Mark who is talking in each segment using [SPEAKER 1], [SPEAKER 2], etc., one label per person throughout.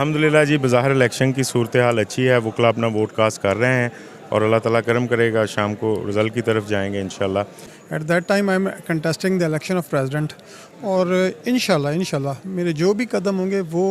[SPEAKER 1] अल्हम्दुलिल्लाह जी, बज़ाहिर इलेक्शन की सूरत हाल अच्छी है। वकला अपना वोट कास्ट कर रहे हैं और अल्लाह ताला करम करेगा, शाम को रिज़ल्ट की तरफ जाएंगे इंशाल्लाह।
[SPEAKER 2] At that time I am contesting the election of president और इंशाल्लाह मेरे जो भी कदम होंगे वो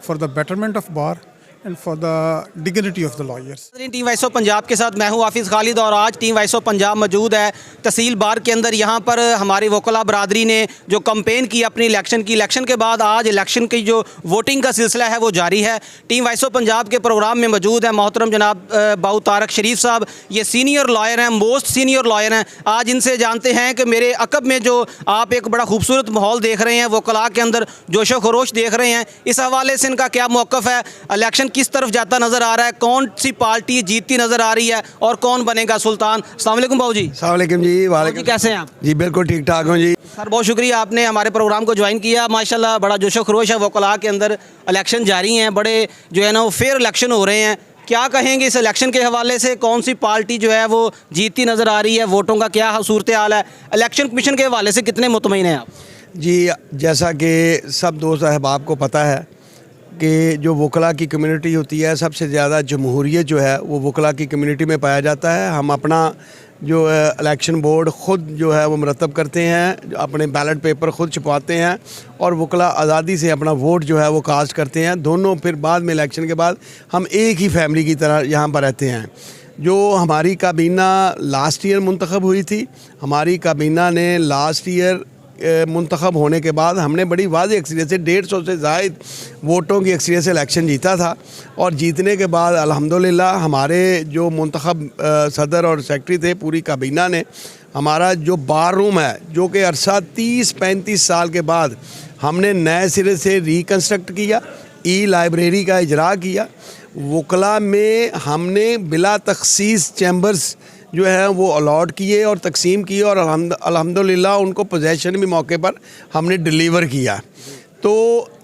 [SPEAKER 2] for the betterment of bar and for the dignity of the lawyers.
[SPEAKER 3] Team vice of Punjab के साथ मैं हूं हाफिज़ खालिद और आज टीम वाइस ऑफ पंजाब मौजूद है तहसील बार के अंदर। यहां पर हमारी वकला बरादरी ने जो कंपेन की अपनी इलेक्शन के बाद आज इलेक्शन की जो वोटिंग का सिलसिला है वो जारी है। टीम वाइस ऑफ पंजाब के प्रोग्राम में मौजूद है मोहतरम जनाब बाऊ तारक शरीफ साहब। ये सीनियर लॉयर हैं, मोस्ट सीनियर लॉयर हैं। आज इनसे जानते हैं कि मेरे अकब में जो आप एक बड़ा खूबसूरत माहौल देख रहे हैं, वकला के अंदर जोशो खरोश देख रहे हैं, इस हवाले से इनका क्या मौक़िफ़ है, इलेक्शन किस तरफ जाता नज़र आ रहा है, कौन सी पार्टी जीतती नज़र आ रही है और कौन बनेगा सुल्तान। अस्सलाम वालेकुम बाबू जी।
[SPEAKER 4] अस्सलाम वालेकुम जी। वालेकुम।
[SPEAKER 3] कैसे हैं आप?
[SPEAKER 4] जी बिल्कुल ठीक ठाक हूँ जी।
[SPEAKER 3] सर बहुत शुक्रिया आपने हमारे प्रोग्राम को ज्वाइन किया। माशाल्लाह बड़ा जोशो खरोश है वकला के अंदर, इलेक्शन जारी हैं, बड़े जो है ना वो फेयर इलेक्शन हो रहे हैं। क्या कहेंगे इस इलेक्शन के हवाले से, कौन सी पार्टी जो है वो जीतती नज़र आ रही है, वोटों का क्या सूरत हाल है, इलेक्शन कमीशन के हवाले से कितने मुतमईन हैं आप?
[SPEAKER 4] जी जैसा कि सब दोस्त अहबाब को पता है कि जो वकला की कम्युनिटी होती है, सबसे ज़्यादा जमहूरियत जो है वो वकला की कम्युनिटी में पाया जाता है। हम अपना जो इलेक्शन बोर्ड ख़ुद जो है वो मरतब करते हैं, अपने बैलेट पेपर ख़ुद छपवाते हैं और वकला आज़ादी से अपना वोट जो है वो कास्ट करते हैं दोनों। फिर बाद में इलेक्शन के बाद हम एक ही फैमिली की तरह यहाँ पर रहते हैं। जो हमारी काबीना लास्ट ईयर मुंतखब हुई थी, हमारी काबीना ने लास्ट ईयर मुंतखब होने के बाद हमने बड़ी वाज़ेह अक्सरियत से 150 से ज़ायद वोटों की अक्सरियत से इलेक्शन जीता था। और जीतने के बाद अल्हम्दुलिल्लाह हमारे जो मुंतखब सदर और सेक्रेटरी थे, पूरी काबीना ने हमारा जो बार रूम है, जो कि अरसा 30-35 साल के बाद हमने नए सिरे से रिकन्स्ट्रक्ट किया, ई लाइब्रेरी का इजरा किया। वकला में हमने बिला तखसीस चैम्बर्स जो है वो अलॉट किए और तकसीम किए और अल्हम्दुलिल्लाह उनको पोजेशन भी मौके पर हमने डिलीवर किया। तो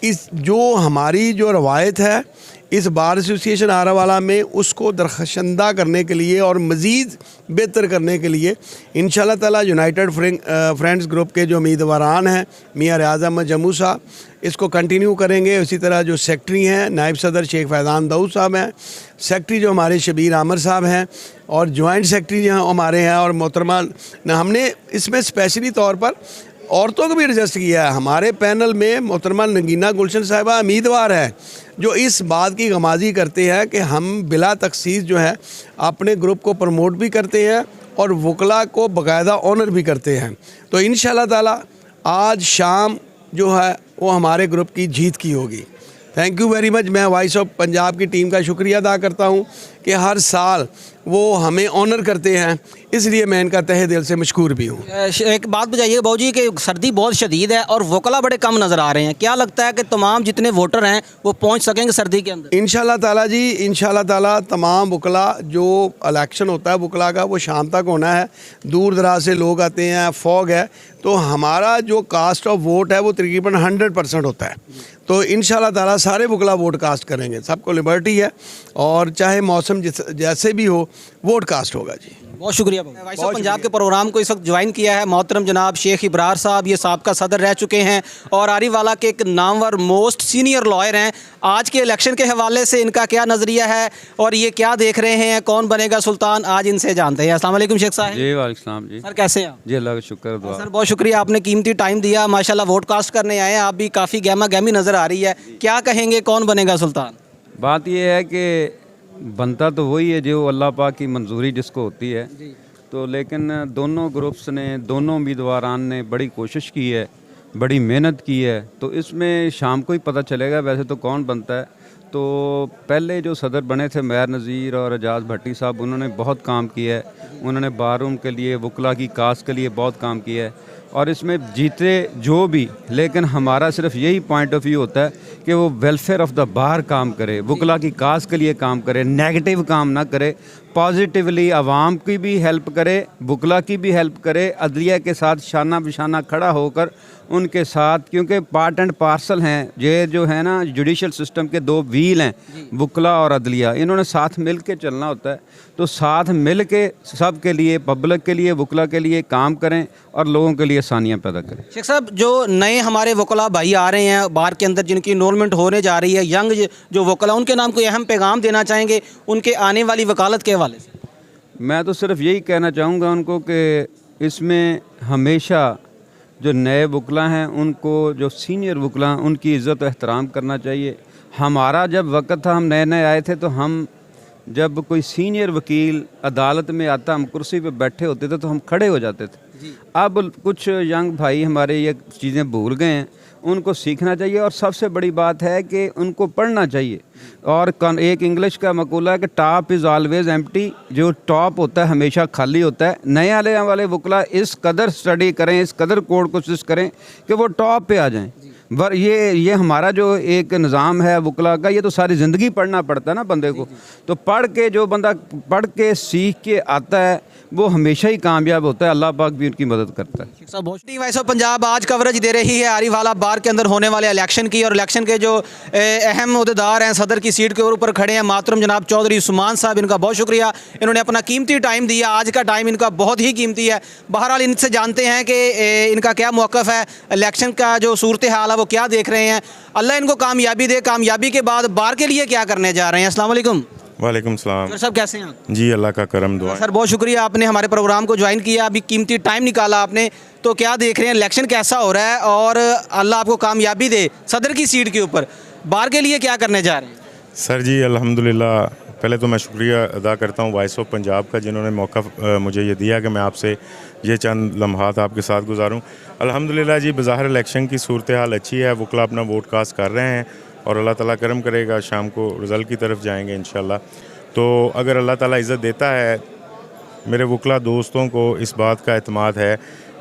[SPEAKER 4] इस जो हमारी जो रवायत है इस बार एसोसिएशन आरावाला में, उसको दरख्शंदा करने के लिए और मज़ीद बेहतर करने के लिए इंशाल्लाह ताला यूनाइटेड फ्रेंड्स ग्रुप के जो उम्मीदवारान हैं, मियाँ रियाज़ अहमद जम्मू साहब, इसको कंटिन्यू करेंगे। उसी तरह जो सेक्रेटरी हैं नायब सदर शेख फैज़ान दाऊद साहब हैं, सेक्रेटरी जो हमारे शबीर आमर साहब हैं और जॉइंट सेक्रेटरी जो हमारे हैं, और मोहतरमा हमने इसमें स्पेशली तौर पर औरतों को भी एडजस्ट किया है। हमारे पैनल में मोहतरमा नगीना गुलशन साहिबा उम्मीदवार हैं जो इस बात की गमाजी करते हैं कि हम बिला तखसीस जो है अपने ग्रुप को प्रमोट भी करते हैं और वकला को बाकायदा ऑनर भी करते हैं। तो इंशाल्लाह ताला आज शाम जो है वो हमारे ग्रुप की जीत की होगी। Thank you very much. मैं वॉइस ऑफ पंजाब की टीम का शुक्रिया अदा करता हूँ कि हर साल वो हमें ऑनर करते हैं, इसलिए मैं इनका तहे दिल से मशकूर भी हूँ।
[SPEAKER 3] एक बात बताइए बाबू जी कि सर्दी बहुत शदीद है और वकला बड़े कम नज़र आ रहे हैं, क्या लगता है कि तमाम जितने वोटर हैं वो पहुँच सकेंगे सर्दी के अंदर?
[SPEAKER 4] इंशाल्लाह ताला जी, इंशाल्लाह ताला तमाम वकला जो इलेक्शन होता है वकला का वो शाम तक होना है। दूर दराज से लोग आते हैं, फॉग है, तो हमारा जो कास्ट ऑफ वोट है वो तकरीबन 100% होता है। तो इंशाल्लाह ताला सारे वकला वोट कास्ट करेंगे, सबको लिबर्टी है और चाहे मौसम जैसे भी हो वोट कास्ट होगा जी।
[SPEAKER 3] बहुत शुक्रिया। वॉइस ऑफ पंजाब के प्रोग्राम को इस वक्त ज्वाइन किया है मोहतरम जनाब शेख इब्रार साहब। ये साबका सदर रह चुके हैं और आरीवाला के एक नामवर मोस्ट सीनियर लॉयर हैं। आज के इलेक्शन के हवाले से इनका क्या नज़रिया है और ये क्या देख रहे हैं, कौन बनेगा सुल्तान, आज इनसे जानते हैं। अस्सलाम वालेकुम शेख साहब।
[SPEAKER 5] जी वालेकुम सलाम जी।
[SPEAKER 3] सर कैसे हैं आप?
[SPEAKER 5] जी अल्लाह का शुक्र दुआ।
[SPEAKER 3] सर बहुत शुक्रिया, आपने कीमती टाइम दिया, माशाल्लाह वोट कास्ट करने आए हैं। आप भी काफ़ी गहमा गहमी नज़र आ रही है, क्या कहेंगे कौन बनेगा सुल्तान?
[SPEAKER 5] बात यह है कि बनता तो वही है जो अल्लाह पाक की मंजूरी जिसको होती है। तो लेकिन दोनों ग्रुप्स ने, दोनों उम्मीदवारान ने बड़ी कोशिश की है, बड़ी मेहनत की है, तो इसमें शाम को ही पता चलेगा वैसे तो कौन बनता है। तो पहले जो सदर बने थे मैर नज़ीर और एजाज भट्टी साहब, उन्होंने बहुत काम किया है। उन्होंने बारूम के लिए, वकला की कास्ट के लिए बहुत काम किया है और इसमें जीते जो भी, लेकिन हमारा सिर्फ यही पॉइंट ऑफ व्यू होता है कि वो वेलफेयर ऑफ द बार काम करे, वकला की कास्ट के लिए काम करे, नेगेटिव काम ना करे, पॉजिटिवली आवाम की भी हेल्प करे, वकला की भी हेल्प करे, अदलिया के साथ शाना बिशाना खड़ा होकर उनके साथ, क्योंकि पार्ट एंड पार्सल हैं ये जो है ना, जुडिशल सिस्टम के दो व्हील हैं, वकला और अदलिया, इन्होंने साथ मिल के चलना होता है। तो साथ मिल के सब के लिए, पब्लिक के लिए, वकला के लिए काम करें और लोगों के लिए आसानियाँ पैदा करें।
[SPEAKER 3] शेख साहब, जो नए हमारे वकला भाई आ रहे हैं बार के अंदर, जिनकी इनरोलमेंट होने जा रही है, यंग जो वकला, उनके नाम कोई अहम पैगाम देना चाहेंगे उनके आने वाली वकालत के हवाले से?
[SPEAKER 5] मैं तो सिर्फ यही कहना चाहूँगा उनको कि इसमें हमेशा जो नए वकला हैं उनको, जो सीनियर वकला हैं उनकी इज़्ज़त एहतराम करना चाहिए। हमारा जब वक़्त था, हम नए नए आए थे, तो हम जब कोई सीनियर वकील अदालत में आता, हम कुर्सी पे बैठे होते थे तो हम खड़े हो जाते थे। अब कुछ यंग भाई हमारे ये चीज़ें भूल गए हैं, उनको सीखना चाहिए। और सबसे बड़ी बात है कि उनको पढ़ना चाहिए। और एक इंग्लिश का मकूला है कि टॉप इज़ ऑलवेज़ एम्प्टी, जो टॉप होता है हमेशा खाली होता है। नए आने वाले वकला इस कदर स्टडी करें, इस कदर कोशिश करें कि वो टॉप पे आ जाएं। वर ये हमारा जो एक निज़ाम है वकला का, ये तो सारी ज़िंदगी पढ़ना पड़ता है ना बंदे को। तो पढ़ के जो बंदा पढ़ के सीख के आता है वो हमेशा ही कामयाब होता है। अल्लाह पाक भी उनकी मदद करता है।
[SPEAKER 3] टीम वॉइस ऑफ पंजाब आज कवरेज दे रही है आरिफवाला बार के अंदर होने वाले इलेक्शन की, और इलेक्शन के जो अहम अहदेदार हैं, सदर की सीट के ऊपर खड़े हैं मोहतरम जनाब चौधरी उस्मान साहब, इनका बहुत शुक्रिया, इन्होंने अपना कीमती टाइम दिया। आज का टाइम इनका बहुत ही कीमती है। बहरहाल इनसे जानते हैं कि इनका क्या मौक़िफ़ है, इलेक्शन का जो सूरत हाल है वो क्या देख रहे हैं। अल्लाह इनको कामयाबी दे। कामयाबी के बाद बार के लिए क्या करने जा रहे हैं? अस्सलाम वालेकुम।
[SPEAKER 1] वालेकुम सलाम।
[SPEAKER 3] सब कैसे हैं आप?
[SPEAKER 1] जी अल्लाह का करम दुआ।
[SPEAKER 3] सर बहुत शुक्रिया, आपने हमारे प्रोग्राम को ज्वाइन किया, अभी कीमती टाइम निकाला आपने। तो क्या देख रहे हैं, इलेक्शन कैसा हो रहा है, और अल्लाह आपको कामयाबी दे सदर की सीट के ऊपर, बार के लिए क्या करने जा रहे हैं?
[SPEAKER 1] सर जी अल्हम्दुलिल्लाह, पहले तो मैं शुक्रिया अदा करता हूँ वॉइस ऑफ पंजाब का, जिन्होंने मौका मुझे ये दिया कि मैं आपसे ये चंद लम्हात आपके साथ गुजारूँ। अल्हम्दुलिल्लाह जी, बज़ाहिर इलेक्शन की सूरत हाल अच्छी है, वकला अपना वोट कास्ट कर रहे हैं और अल्लाह ताला करम करेगा, शाम को रिज़ल्ट की तरफ जाएंगे इंशाल्लाह। तो अगर अल्लाह ताला इज़्ज़त देता है, मेरे वकला दोस्तों को इस बात का एतमाद है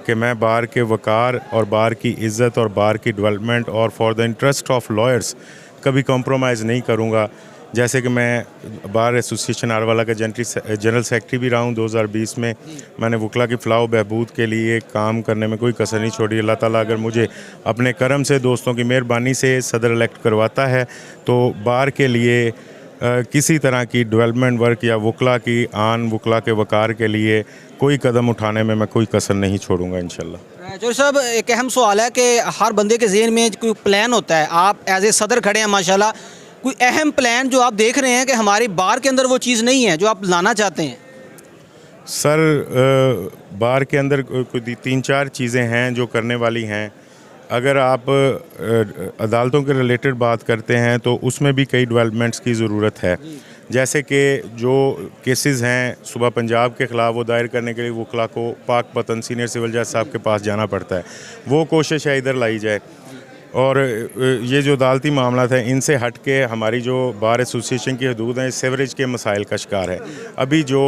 [SPEAKER 1] कि मैं बार के वक़ार और बार की इज़्ज़त और बार की डेवलपमेंट और for the interest of lawyers कभी कॉम्प्रोमाइज़ नहीं करूँगा। जैसे कि मैं बार एसोसिएशन आरवाला का जनरल सेक्रेटरी भी रहा हूँ 2020 में। मैंने वकला की फ़लाह बहबूद के लिए काम करने में कोई कसर नहीं छोड़ी। अल्लाह ताला अगर मुझे अपने करम से, दोस्तों की मेहरबानी से सदर इलेक्ट करवाता है तो बार के लिए किसी तरह की डेवलपमेंट वर्क या वकला की आन, वकला के वक़ार के लिए कोई कदम उठाने में मैं कोई कसर नहीं छोड़ूंगा इंशाल्लाह।
[SPEAKER 3] जो साहब, एक अहम सवाल है कि हर बंदे के ज़हन में कोई प्लान होता है। आप एज ए सदर खड़े हैं माशाल्लाह, कोई अहम प्लान जो आप देख रहे हैं कि हमारी बार के अंदर वो चीज़ नहीं है जो आप लाना चाहते हैं?
[SPEAKER 1] सर बार के अंदर कोई 3-4 चीज़ें हैं जो करने वाली हैं। अगर आप अदालतों के रिलेटेड बात करते हैं तो उसमें भी कई डेवलपमेंट्स की ज़रूरत है। जैसे कि जो केसेस हैं सुबह पंजाब के ख़िलाफ़, वो दायर करने के लिए वकला को पाक पतन सीनियर सिविल जज साहब के पास जाना पड़ता है, वो कोशिश है इधर लाई जाए। और ये जो अदालती मामला है, इनसे हट के हमारी जो बार एसोसिएशन की हदूद हैं, सेवरेज के मसाइल का शिकार है। अभी जो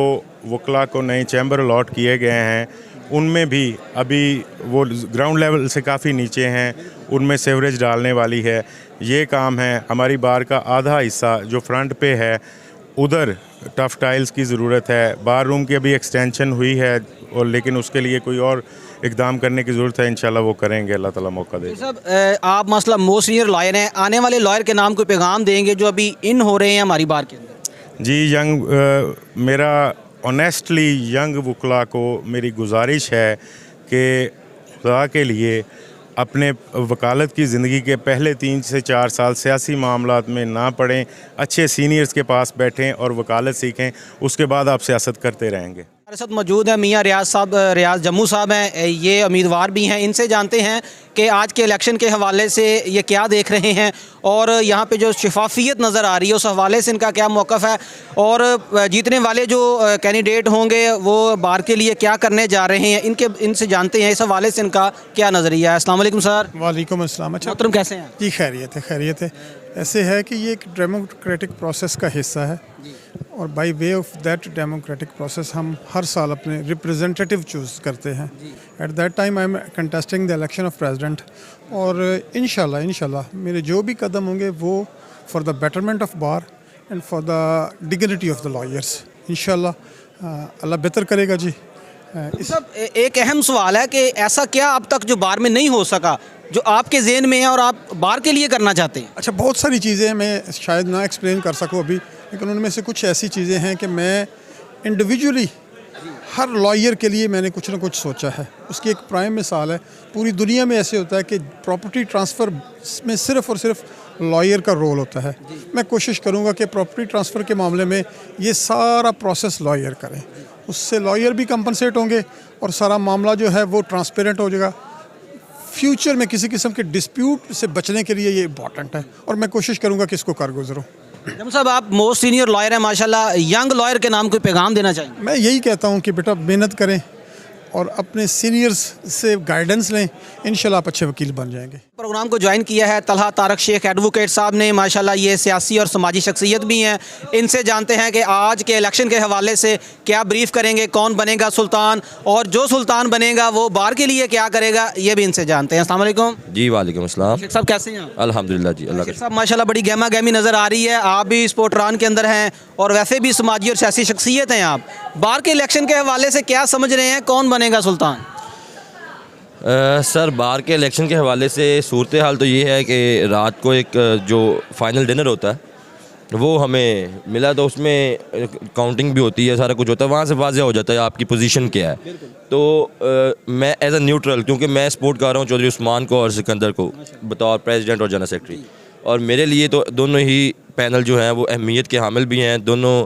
[SPEAKER 1] वकला को नए चैम्बर अलॉट किए गए हैं, उनमें भी अभी वो ग्राउंड लेवल से काफ़ी नीचे हैं, उनमें सेवरेज डालने वाली है। ये काम है। हमारी बार का आधा हिस्सा जो फ्रंट पे है, उधर टफ टाइल्स की ज़रूरत है। बार रूम की अभी एक्सटेंशन हुई है, और लेकिन उसके लिए कोई और इक़दाम करने की ज़रूरत है। इंशाल्लाह वो करेंगे, अल्लाह ताला मौका दे।
[SPEAKER 3] साहब, आप मसला मोस्ट सीनियर लॉयर हैं, आने वाले लॉयर के नाम को पैगाम देंगे जो अभी इन हो रहे हैं हमारी बार के अंदर?
[SPEAKER 1] जी, मेरा ऑनेस्टली यंग वकला को मेरी गुजारिश है कि खुदा के लिए अपने वकालत की ज़िंदगी के पहले 3 से 4 साल सियासी मामलात में ना पड़ें, अच्छे सीनियर्स के पास बैठें और वकालत सीखें, उसके बाद आप सियासत करते रहेंगे।
[SPEAKER 3] हमारे साथ मौजूद हैं मियाँ रियाज साहब, रियाज जम्मू साहब हैं, ये उम्मीदवार भी हैं। इनसे जानते हैं कि आज के इलेक्शन के हवाले से ये क्या देख रहे हैं, और यहाँ पे जो शफाफियत नज़र आ रही है उस हवाले से इनका क्या मौक़िफ़ है, और जीतने वाले जो कैंडिडेट होंगे वो बार के लिए क्या करने जा रहे हैं, इनसे जानते हैं इस हवाले से इनका क्या नज़रिया है। अस्सलाम वालेकुम सर।
[SPEAKER 2] वालेकुम अस्सलाम। अच्छा
[SPEAKER 3] मोहतरम, कैसे हैं?
[SPEAKER 2] जी खैरियत है, खैरियत है। ऐसे है कि ये एक डेमोक्रेटिक प्रोसेस का हिस्सा है, और by way of that democratic process हम हर साल अपने रिप्रेजेंटेटिव चूज़ करते हैं। At that time I am contesting the election of president, और इंशाल्लाह मेरे जो भी कदम होंगे वो for the betterment of bar and for the dignity of the lawyers. इंशाल्लाह अल्लाह बेहतर करेगा जी।
[SPEAKER 3] सब एक अहम सवाल है कि ऐसा क्या अब तक जो बार में नहीं हो सका जो आपके ज़हन में है और आप बार के लिए करना चाहते हैं?
[SPEAKER 2] अच्छा, बहुत सारी चीज़ें हैं, मैं शायद ना एक्सप्लेन कर सकूं अभी, लेकिन उनमें से कुछ ऐसी चीज़ें हैं कि मैं इंडिविजुअली हर लॉयर के लिए मैंने कुछ ना कुछ सोचा है। उसकी एक प्राइम मिसाल है, पूरी दुनिया में ऐसे होता है कि प्रॉपर्टी ट्रांसफ़र में सिर्फ़ और सिर्फ लॉयर का रोल होता है। मैं कोशिश करूंगा कि प्रॉपर्टी ट्रांसफ़र के मामले में ये सारा प्रोसेस लॉयर करें, उससे लॉयर भी कंपनसेट होंगे और सारा मामला जो है वो ट्रांसपेरेंट हो जाएगा। फ्यूचर में किसी किस्म के डिस्प्यूट से बचने के लिए ये इम्पॉर्टेंट है और मैं कोशिश करूंगा कि इसको कर गुजरूँ।
[SPEAKER 3] जब साहब आप मोस्ट सीनियर लॉयर हैं माशाल्लाह, यंग लॉयर के नाम कोई पैगाम देना चाहेंगे?
[SPEAKER 2] मैं यही कहता हूँ कि बेटा मेहनत करें और अपने सीनियर्स से गाइडेंस लें, इंशाल्लाह आप अच्छे वकील बन जाएंगे।
[SPEAKER 3] प्रोग्राम को ज्वाइन किया है तलहा तारक शेख एडवोकेट साहब ने, माशाल्लाह ये सियासी और समाजी शख्सियत भी हैं। इनसे जानते हैं कि आज के इलेक्शन के हवाले से क्या ब्रीफ करेंगे, कौन बनेगा सुल्तान और जो सुल्तान बनेगा वो बार के लिए क्या करेगा, ये भी इनसे जानते हैं। अस्सलाम वालेकुम।
[SPEAKER 6] जी वालेकुम अस्सलाम।
[SPEAKER 3] शेख साहब कैसे हैं आप?
[SPEAKER 6] अल्हम्दुलिल्लाह जी, अल्लाह
[SPEAKER 3] शेख
[SPEAKER 6] का
[SPEAKER 3] साहब माशाल्लाह बड़ी गहमा गहमी नज़र आ रही है, आप भी स्पोर्टरान के अंदर हैं और वैसे भी समाजी और सियासी शख्सियत हैं आप। बार के इलेक्शन के हवाले से क्या समझ रहे हैं, कौन बनेगा सुल्तान?
[SPEAKER 6] सर, बार के इलेक्शन के हवाले से सूरत हाल तो ये है कि रात को एक जो फाइनल डिनर होता है वो हमें मिला, तो उसमें काउंटिंग भी होती है, सारा कुछ होता है, वहाँ से वाज़ेह हो जाता है आपकी पोजीशन क्या है। तो मैं एज अ न्यूट्रल, क्योंकि मैं सपोर्ट कर रहा हूँ चौधरी उस्मान को और सिकंदर को बतौर प्रेसिडेंट और जनरल सेक्रेटरी, और मेरे लिए तो दोनों ही पैनल जो हैं वो अहमियत के हामिल भी हैं, दोनों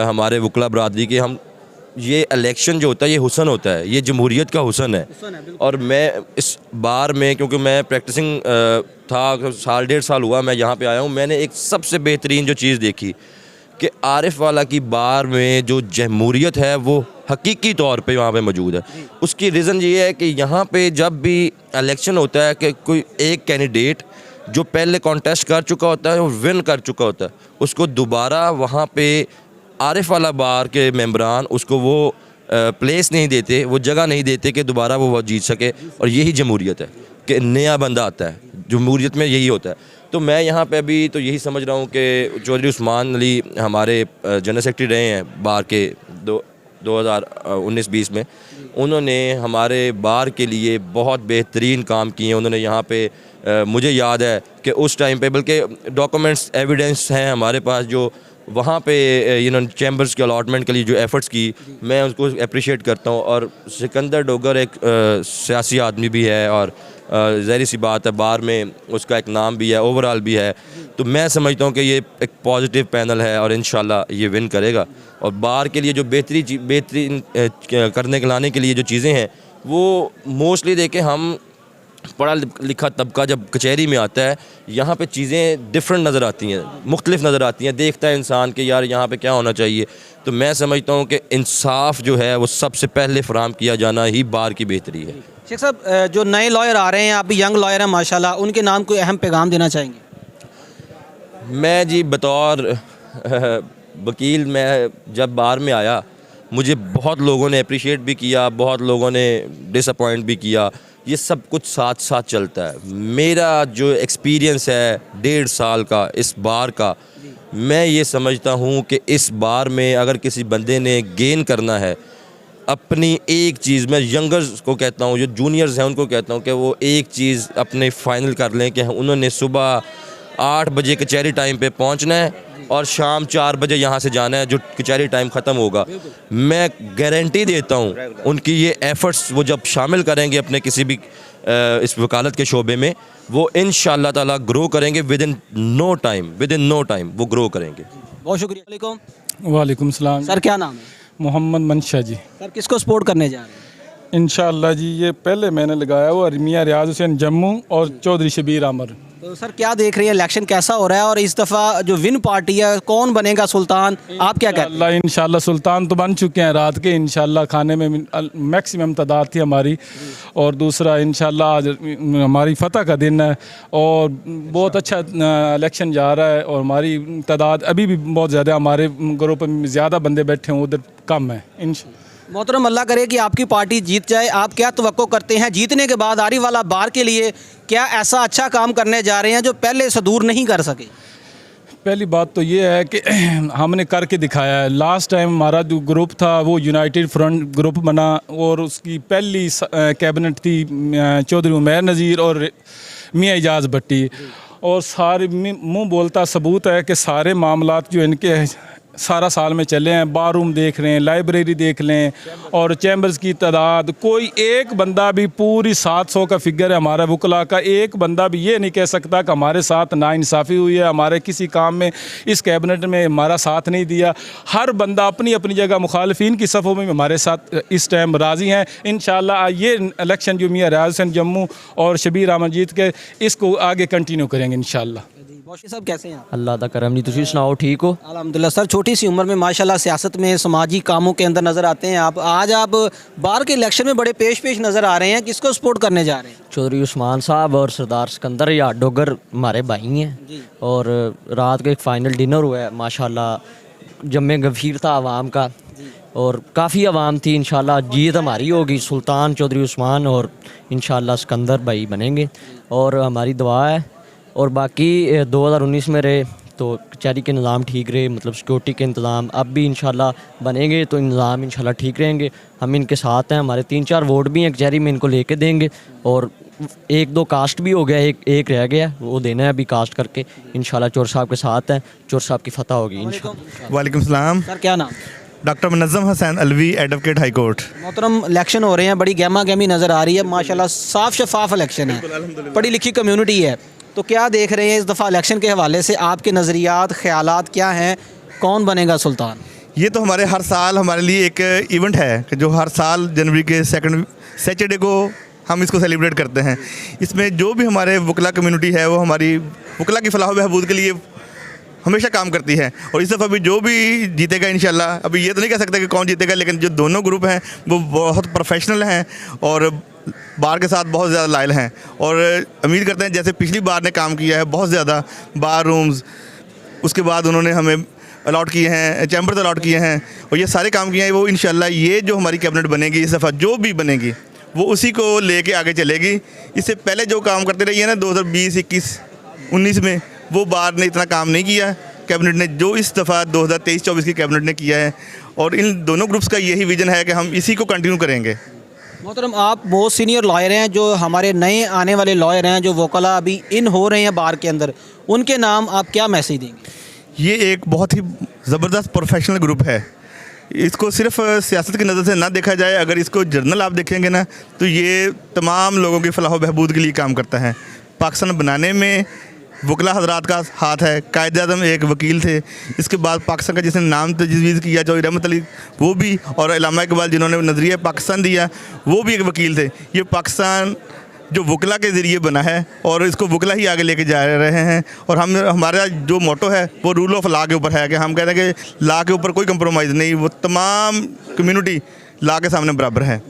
[SPEAKER 6] हमारे वकला बरादरी के। हम ये इलेक्शन जो होता है ये हुसन होता है, ये जमहूरियत का हुसन है। और मैं इस बार में, क्योंकि मैं प्रैक्टिसिंग था, साल डेढ़ साल हुआ मैं यहाँ पे आया हूँ, मैंने एक सबसे बेहतरीन जो चीज़ देखी कि आरिफ वाला की बार में जो जमहूरियत है वो हकीकी तौर पे वहाँ पे मौजूद है। उसकी रीज़न ये है कि यहाँ पे जब भी इलेक्शन होता है कि कोई एक कैंडिडेट जो पहले कॉन्टेस्ट कर चुका होता है और विन कर चुका होता है, उसको दोबारा वहाँ पे आरिफ वाला बार के मेंबरान उसको वो प्लेस नहीं देते, वो जगह नहीं देते कि दोबारा वो जीत सके। और यही जमहूरियत है कि नया बंदा आता है, जमहूरियत में यही होता है। तो मैं यहाँ पे अभी तो यही समझ रहा हूँ कि चौधरी उस्मान अली हमारे जनरल सेक्रेटरी रहे हैं बार के 2019-20 में, उन्होंने हमारे बार के लिए बहुत बेहतरीन काम किए हैं। उन्होंने यहाँ पे मुझे याद है कि उस टाइम पे, बल्कि डॉक्यूमेंट्स एविडेंस हैं हमारे पास, जो वहाँ पे इन्होंने चैम्बर्स के अलॉटमेंट के लिए जो एफ़र्ट्स की, मैं उसको अप्रिशिएट करता हूँ। और सिकंदर डोगर एक सियासी आदमी भी है और ज़ाहिर सी बात है बार में उसका एक नाम भी है, ओवरऑल भी है। तो मैं समझता हूँ कि ये एक पॉजिटिव पैनल है और इंशाल्लाह ये विन करेगा। और बार के लिए जो बेहतरीन करने के लाने के लिए जो चीज़ें हैं वो मोस्टली देखें, हम पढ़ा लिखा तबका जब कचहरी में आता है, यहाँ पे चीज़ें डिफरेंट नज़र आती हैं, मुख्तलिफ नज़र आती हैं, देखता है इंसान कि यार यहाँ पे क्या होना चाहिए। तो मैं समझता हूँ कि इंसाफ जो है वो सबसे पहले फराहम किया जाना ही बार की बेहतरी है।
[SPEAKER 3] शेख साहब, जो नए लॉयर आ रहे हैं, आप भी यंग लॉयर हैं माशाल्लाह, उनके नाम कोई अहम पैगाम देना चाहेंगे?
[SPEAKER 6] मैं जी बतौर वकील, मैं जब बार में आया मुझे बहुत लोगों ने अप्रिशिएट भी किया, बहुत लोगों ने डिसअपॉइंट भी किया, ये सब कुछ साथ साथ चलता है। मेरा जो एक्सपीरियंस है 1.5 साल का इस बार का, मैं ये समझता हूँ कि इस बार में अगर किसी बंदे ने गेन करना है अपनी एक चीज़, मैं यंगर्स को कहता हूँ, जो जूनियर्स हैं उनको कहता हूँ कि वो एक चीज़ अपने फाइनल कर लें कि उन्होंने सुबह 8 बजे कचहरी टाइम पे पहुँचना है और शाम 4 बजे यहाँ से जाना है, जो कचहरी टाइम ख़त्म होगा। मैं गारंटी देता हूँ उनकी ये एफ़र्ट्स वो जब शामिल करेंगे अपने किसी भी इस वकालत के शोबे में, वो इंशाअल्लाह ताला ग्रो करेंगे। विद इन नो टाइम वो ग्रो करेंगे।
[SPEAKER 3] बहुत शुक्रिया। वालेकुम।
[SPEAKER 7] वालेकुम सलाम।
[SPEAKER 3] सर क्या नाम है?
[SPEAKER 7] मोहम्मद मंशा जी।
[SPEAKER 3] सर किसको सपोर्ट करने जा रहे हैं?
[SPEAKER 7] इंशाअल्लाह जी, ये पहले मैंने लगाया वो मियां रियाज हुसैन जम्मू और चौधरी शबीर अमर।
[SPEAKER 3] तो सर क्या देख रही है, इलेक्शन कैसा हो रहा है और इस दफ़ा जो विन पार्टी है कौन बनेगा सुल्तान, आप क्या कहते हैं?
[SPEAKER 7] इंशाअल्लाह सुल्तान तो बन चुके हैं रात के, इंशाअल्लाह खाने में मैक्सिमम तादाद थी हमारी। और दूसरा इंशाअल्लाह आज हमारी फतह का दिन है और बहुत अच्छा इलेक्शन जा रहा है और हमारी तादाद अभी भी बहुत ज़्यादा, हमारे ग्रुप में ज़्यादा बंदे बैठे हैं, उधर कम है।
[SPEAKER 3] मोहतरम अल्लाह करे कि आपकी पार्टी जीत जाए। आप क्या तवक्को करते हैं जीतने के बाद आरिफ वाला बार के लिए क्या ऐसा अच्छा काम करने जा रहे हैं जो पहले से दूर नहीं कर सके?
[SPEAKER 7] पहली बात तो ये है कि हमने करके दिखाया है। लास्ट टाइम हमारा जो ग्रुप था वो यूनाइटेड फ्रंट ग्रुप बना और उसकी पहली कैबिनेट थी चौधरी उमैर नज़ीर और मियाँ इजाज़ भट्टी, और सारे मुंह बोलता सबूत है कि सारे मामलात जो इनके सारा साल में चले हैं, बार रूम देख रहे हैं, लाइब्रेरी देख लें और चैम्बर्स की तादाद, कोई एक बंदा भी पूरी 700 का फिगर है हमारा वकला का, एक बंदा भी ये नहीं कह सकता कि हमारे साथ नाइंसाफ़ी हुई है, हमारे किसी काम में इस कैबिनेट में हमारा साथ नहीं दिया। हर बंदा अपनी अपनी जगह मुखालफिन की सफ़ों में हमारे साथ इस टाइम राज़ी हैं। इंशाल्लाह ये इलेक्शन जो मियाँ रियाज हुसैन जम्मू और शबीर अहमद जीत के, इसको आगे कंटिन्यू करेंगे इंशाल्लाह।
[SPEAKER 3] बॉशी साहब कैसे हैं आप?
[SPEAKER 8] अल्लाह दा करम जी, तुसी सुनाओ ठीक हो?
[SPEAKER 3] अल्हम्दुलिल्लाह सर, छोटी सी उम्र में माशाल्लाह सियासत में समाजी कामों के अंदर नज़र आते हैं आप। आज आप बाहर के इलेक्शन में बड़े पेश नज़र आ रहे हैं, किसको सपोर्ट करने जा रहे हैं?
[SPEAKER 8] चौधरी उस्मान साहब और सरदार सिकंदर या डोगर हमारे भाई हैं और रात को एक फ़ाइनल डिनर हुआ है माशाल्लाह, जम्मे गफीर था आवाम का और काफ़ी आवाम थी। इंशाल्लाह जीत हमारी होगी, सुल्तान चौधरी उस्मान और इंशाल्लाह सिकंदर भाई बनेंगे और हमारी दुआ है। और बाकी 2019 में रहे तो कचहरी के निज़ाम ठीक रहे, मतलब सिक्योरिटी के इंतज़ाम अब भी इंशाल्लाह बनेंगे तो निज़ाम इंशाल्लाह ठीक रहेंगे। हम इनके साथ हैं, हमारे 3-4 वोट भी हैं कचहरी में, इनको लेके देंगे। और 1-2 कास्ट भी हो गया, एक रह गया, वो देना है अभी कास्ट करके। इंशाल्लाह चोर साहब के साथ हैं, चोर साहब की फतह होगी इंशाल्लाह।
[SPEAKER 9] वालेकुम सलाम।
[SPEAKER 3] सर क्या नाम?
[SPEAKER 9] Doctor Munazzam Hasan Alvi, advocate high court.
[SPEAKER 3] मोहतरम इलेक्शन हो रहे हैं, बड़ी गहमा गहमी नज़र आ रही है माशाल्लाह, साफ शफाफ इलेक्शन है, पढ़ी लिखी कम्युनिटी है, तो क्या देख रहे हैं इस दफ़ा इलेक्शन के हवाले से? आपके नज़रियात ख्यालात क्या हैं, कौन बनेगा सुल्तान?
[SPEAKER 9] ये तो हमारे हर साल हमारे लिए एक इवेंट है कि जो हर साल जनवरी के 2nd सैटरडे को हम इसको सेलिब्रेट करते हैं। इसमें जो भी हमारे वकला कम्युनिटी है वो हमारी वकला की फलाह बहबूद के लिए हमेशा काम करती है और इस दफ़ा भी जो भी जीतेगा इंशाल्लाह, अभी ये तो नहीं कह सकते कि कौन जीतेगा, लेकिन जो दोनों ग्रुप हैं वो बहुत प्रोफेशनल हैं और बार के साथ बहुत ज़्यादा लायल हैं और उम्मीद करते हैं जैसे पिछली बार ने काम किया है बहुत ज़्यादा, बार रूम्स, उसके बाद उन्होंने हमें अलॉट किए हैं, चैम्बर्स अलॉट किए हैं और ये सारे काम किए हैं, वो इंशाल्लाह ये जो हमारी कैबिनेट बनेगी इस दफ़ा जो भी बनेगी वो उसी को लेके आगे चलेगी। इससे पहले जो काम करते रही है ना 2020, 21, 19 में, वो बार ने इतना काम नहीं किया कैबिनेट ने जो इस दफ़ा 2023-24 की कैबिनेट ने किया है और इन दोनों ग्रुप्स का यही विज़न है कि हम इसी को कंटिन्यू करेंगे।
[SPEAKER 3] मोहतरम आप बहुत सीनियर लॉयर हैं, जो हमारे नए आने वाले लॉयर हैं, जो वकला अभी इन हो रहे हैं बार के अंदर, उनके नाम आप क्या मैसेज देंगे?
[SPEAKER 9] ये एक बहुत ही ज़बरदस्त प्रोफेशनल ग्रुप है, इसको सिर्फ सियासत की नज़र से ना देखा जाए, अगर इसको जर्नल आप देखेंगे ना तो ये तमाम लोगों की फलाह बहबूद के लिए काम करता है। पाकिस्तान बनाने में वकला हजरात का हाथ है, कायदे आज़म एक वकील थे, इसके बाद पाकिस्तान का जिसने नाम तजवीज़ किया चौधरी रहमत अली वो भी, और अल्लामा इकबाल जिन्होंने नज़रिया पाकिस्तान दिया वो भी एक वकील थे। ये पाकिस्तान जो वकला के ज़रिए बना है और इसको वकला ही आगे लेके जा रहे हैं और हमारा जो मोटो है वो रूल ऑफ लॉ के ऊपर है कि हम कहते हैं कि लॉ के ऊपर कोई कंप्रोमाइज़ नहीं, वो तमाम कम्युनिटी लॉ के सामने बराबर है।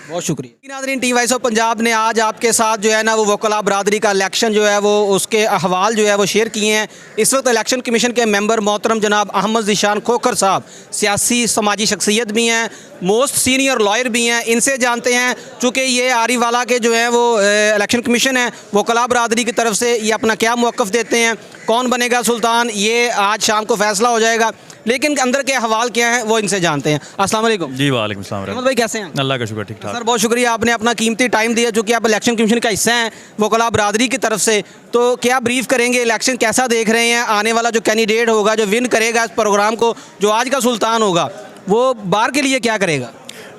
[SPEAKER 3] बहुत शुक्रिया। नाज़रीन, टीवी वॉइस ऑफ पंजाब ने आज आपके साथ जो है ना वो वकला बरादरी का इलेक्शन जो है वो उसके अहवाल जो है वो शेयर किए हैं। इस वक्त इलेक्शन कमीशन के मेंबर मोहतरम जनाब अहमद ज़ीशान खोखर साहब सियासी समाजी शख्सियत भी हैं, मोस्ट सीनियर लॉयर भी हैं, इनसे जानते हैं चूँकि ये आरी वाला के जो है वो इलेक्शन कमीशन है, वकला बरादरी की तरफ से ये अपना क्या मौक़िफ़ देते हैं, कौन बनेगा सुल्तान, ये आज शाम को फैसला हो जाएगा, लेकिन अंदर के हवाल क्या है वो इनसे जानते हैं। अस्सलाम वालेकुम।
[SPEAKER 10] जी वालेकुम सलाम।
[SPEAKER 3] अहमद भाई कैसे हैं?
[SPEAKER 10] अल्लाह का शुक्र ठीक ठाक।
[SPEAKER 3] सर बहुत शुक्रिया, आपने अपना कीमती टाइम दिया, जो कि आप इलेक्शन कमीशन का हिस्सा हैं वकला बरादरी की तरफ से, तो क्या ब्रीफ करेंगे, इलेक्शन कैसा देख रहे हैं, आने वाला जो कैंडिडेट होगा जो विन करेगा इस प्रोग्राम को, जो आज का सुल्तान होगा, वो बार के लिए क्या करेगा?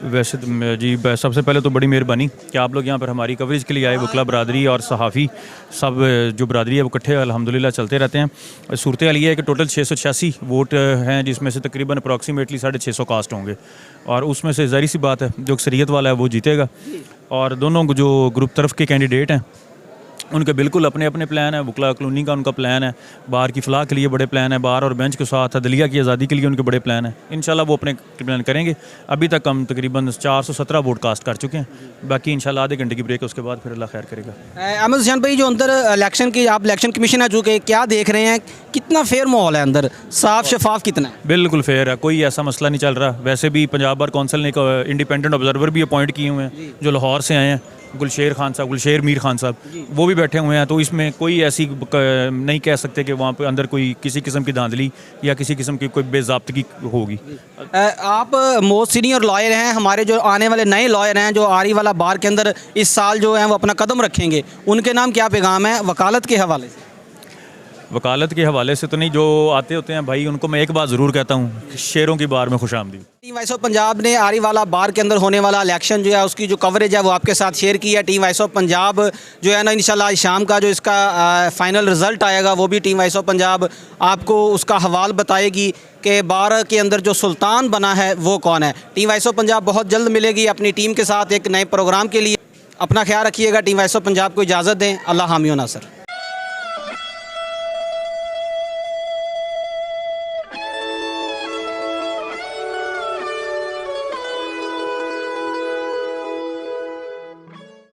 [SPEAKER 10] वैसे तो जी सबसे पहले तो बड़ी मेहरबानी कि आप लोग यहाँ पर हमारी कवरेज के लिए आए, वकला बरादरी और सहाफ़ी सब जो बरादरी है वो इकट्ठे अल्हम्दुलिल्लाह चलते रहते हैं। सूरत हाल ये है कि टोटल 686 वोट हैं, जिसमें से तकरीबन अप्रॉक्सीमेटली 650 कास्ट होंगे और उसमें से ज़ाहिर सी बात है जो अक्सरियत वाला है वो जीतेगा। और दोनों जो ग्रुप तरफ के कैंडिडेट हैं उनके बिल्कुल अपने अपने प्लान है, वकला कॉलोनी का उनका प्लान है, बार की फलाह के लिए बड़े प्लान है, बार और बेंच के साथ अदलिया की आज़ादी के लिए उनके बड़े प्लान है। इंशाल्लाह वो अपने प्लान करेंगे। अभी तक हम तकरीबन 417 वोट कास्ट कर चुके हैं, बाकी इंशाल्लाह आधे घंटे की ब्रेक है, उसके बाद फिर अल्लाह खैर करेगा।
[SPEAKER 3] अहमद ज़ीशान भाई, जो अंदर इलेक्शन की आप इलेक्शन कमीशन है चूँकि, क्या देख रहे हैं, कितना फेयर माहौल है अंदर, साफ शफाफ कितना है?
[SPEAKER 10] बिल्कुल फेयर है, कोई ऐसा मसला नहीं चल रहा। वैसे भी पंजाब बार कौंसिल ने एक इंडिपेंडेंट ऑब्जर्वर भी अपॉइंट किए हुए हैं जो लाहौर से आए हैं, गुलशेर मीर खान साहब, वो भी भी बैठे हुए हैं, तो इसमें कोई ऐसी नहीं कह सकते कि वहाँ पे अंदर कोई किसी किस्म की धांधली या किसी किस्म की कोई बेज़ाब्तगी होगी।
[SPEAKER 3] आप मोस्ट सीनियर लॉयर हैं, हमारे जो आने वाले नए लॉयर हैं जो आरी वाला बार के अंदर इस साल जो है वो अपना कदम रखेंगे, उनके नाम क्या पैगाम है वकालत के हवाले से?
[SPEAKER 10] वकालत के हवाले से तो नहीं, जो आते होते हैं भाई उनको मैं एक बात ज़रूर कहता हूँ, शेरों की बार में खुशामदीद।
[SPEAKER 3] टीम वाइस ऑफ पंजाब ने आरी वाला बार के अंदर होने वाला इलेक्शन जो है उसकी जो कवरेज है वो आपके साथ शेयर की है। टीम वाइस ऑफ पंजाब जो है ना इंशाल्लाह आज शाम का जो इसका फाइनल रिज़ल्ट आएगा वो भी टीम वाइस ऑफ पंजाब आपको उसका हवाल बताएगी कि बार के अंदर जो सुल्तान बना है वो कौन है। टीम वाइस ऑफ पंजाब बहुत जल्द मिलेगी अपनी टीम के साथ एक नए प्रोग्राम के लिए। अपना ख्याल रखिएगा। टीम वाइस ऑफ पंजाब को इजाज़त दें। अल्लाह हामी व नासर।